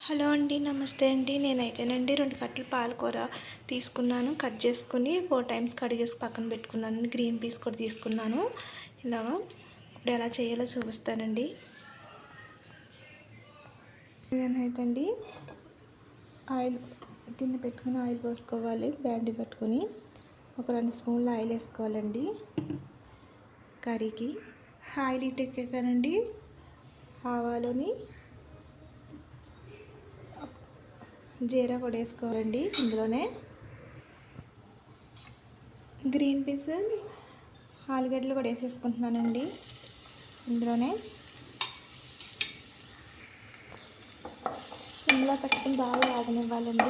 Hello అండి, నమస్తే అండి. నేనైతేనండి 2 కట్టలు పాలకూర తీసుకున్నాను. కట్ చేసుకొని 4 టైమ్స్ కడిగేసి పక్కన పెట్టుకున్నాను. గ్రీన్ పీస్ కూడా తీసుకున్నాను. ఇలాగా ఇప్పుడు ఎలా చేయాలో చూపిస్తానండి. నేనైతే అండి ఆయిల్ గిన్నె పెట్టుకుని ఆయిల్ పోసుకోవాలి. బ్యాండీ పెట్టుకొని ఒక 2 స్పూన్లు ఆయిల్ వేసుకోవాలండి. కర్రీకి ఆయిల్ ఇటెక్కానండి. ఆవాలని జీరా కూడా వేసుకోవాలండి. ఇందులోనే గ్రీన్ పీస్ ఆలుగడ్డలు కూడా వేసేసుకుంటున్నానండి. ఇందులోనే సిమ్లో పెట్టుకుని బాగా ఆగనివ్వాలండి.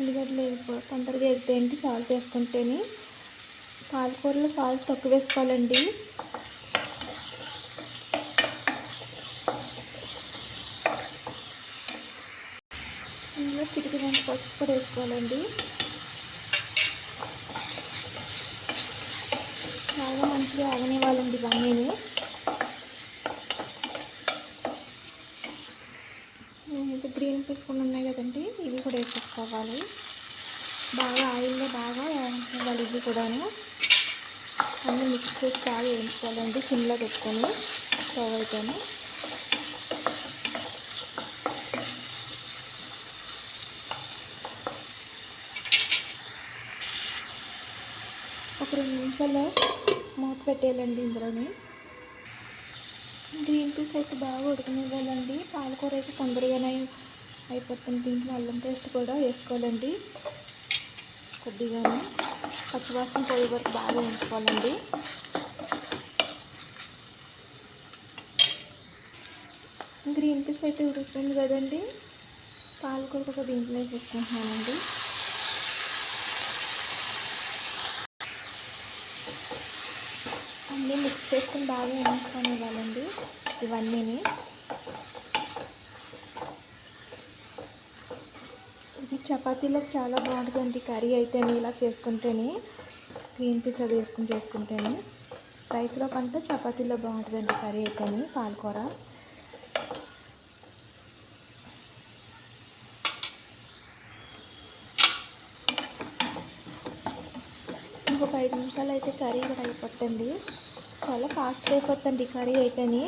ఉల్లిగడ్డలు తొందరగా వేగితేంటి సాల్ట్ వేసుకుంటేనే. పాలకూరలో సాల్ట్ తక్కువ వేసుకోవాలండి. ఇందులో చిటికెడంత పసుపు కూడా వేసుకోవాలండి. బాగా మంచిగా ఆగనివ్వాలండి ఇవన్నీ. నేనైతే గ్రీన్ పీస్ కూడా ఉన్నాయి కదండి, ఇవి కూడా వేసేసుకోవాలి. బాగా ఆయిల్లో బాగా వేయించుకోవాలి. ఇవి కూడాను అన్నీ మిక్స్ చేసి బాగా వేయించుకోవాలండి. సిమ్లో పెట్టుకొని స్టవ్ అయితేనే. ఒక 2 నిమిషాల్లో మూత పెట్టేయాలండి. ఇందులోని గ్రీన్ పీస్ అయితే బాగా ఉడకనివ్వాలండి. పాలకూర అయితే తొందరగానే అయిపోతుంది. దీంట్లో అల్లం పేస్ట్ కూడా వేసుకోవాలండి. కొద్దిగానే పచ్చివాసన పోయే వరకు బాగా వేయించుకోవాలండి. గ్రీన్ పీస్ అయితే ఉడుకుతుంది కదండి, పాలకూర కూడా దీంట్లో వేసేసుకుంటున్నానండి. అన్నీ మిక్స్ చేసుకుని బాగా వేయించుకొని ఇవ్వాలండి ఇవన్నీని. ఇది చపాతీలోకి చాలా బాగుంటుందండి కర్రీ అయితేనే. ఇలా చేసుకుంటేనే గ్రీన్ పీస్ అది వేసుకుని చేసుకుంటేనే. రైస్లో కంటే చపాతీలో బాగుంటుందండి కర్రీ అయితేనే పాలకూర. ఇంకొక 5 నిమిషాలు అయితే కర్రీ కూడా అయిపోతుంది. చాలా ఫాస్ట్గా అయిపోతుంది కర్రీ అయితేనే.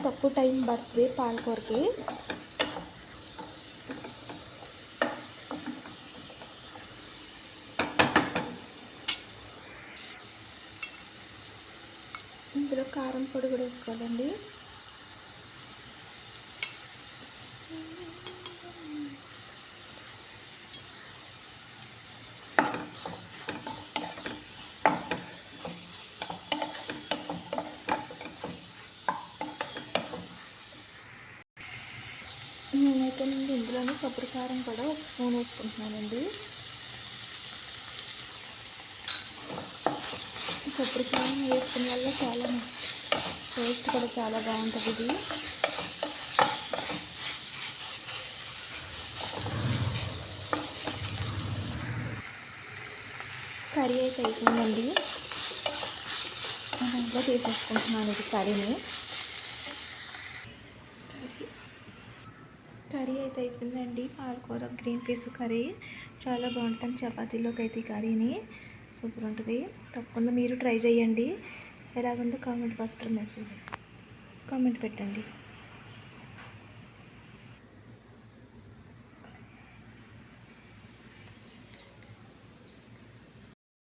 తక్కువ టైం పడుతుంది పాలకూరకి. ఇందులో కారం పొడి కూడా వేసుకోవాలండి. నేనైతే ఇందులోనే కొబ్బరి కారం కూడా 1 స్పూన్ వేసుకుంటున్నానండి. కొబ్బరి కారం వేసుకున్న వల్ల చాలా టేస్ట్ కూడా చాలా బాగుంటుంది ఇది. కర్రీ అయితే అయిపోయిందండి. దాంట్లో తీసేసుకుంటున్నాను ఇది కర్రీని. కర్రీ అయితే అయిపోయిందండి. పాలకూర గ్రీన్ పీస్ కర్రీ చాలా బాగుంటుంది. చపాతీలోకి అయితే ఈ కర్రీని సూపర్ ఉంటుంది. తప్పకుండా మీరు ట్రై చేయండి. ఎలాగుందో కామెంట్ బాక్స్లో మెసేజ్ కామెంట్ పెట్టండి.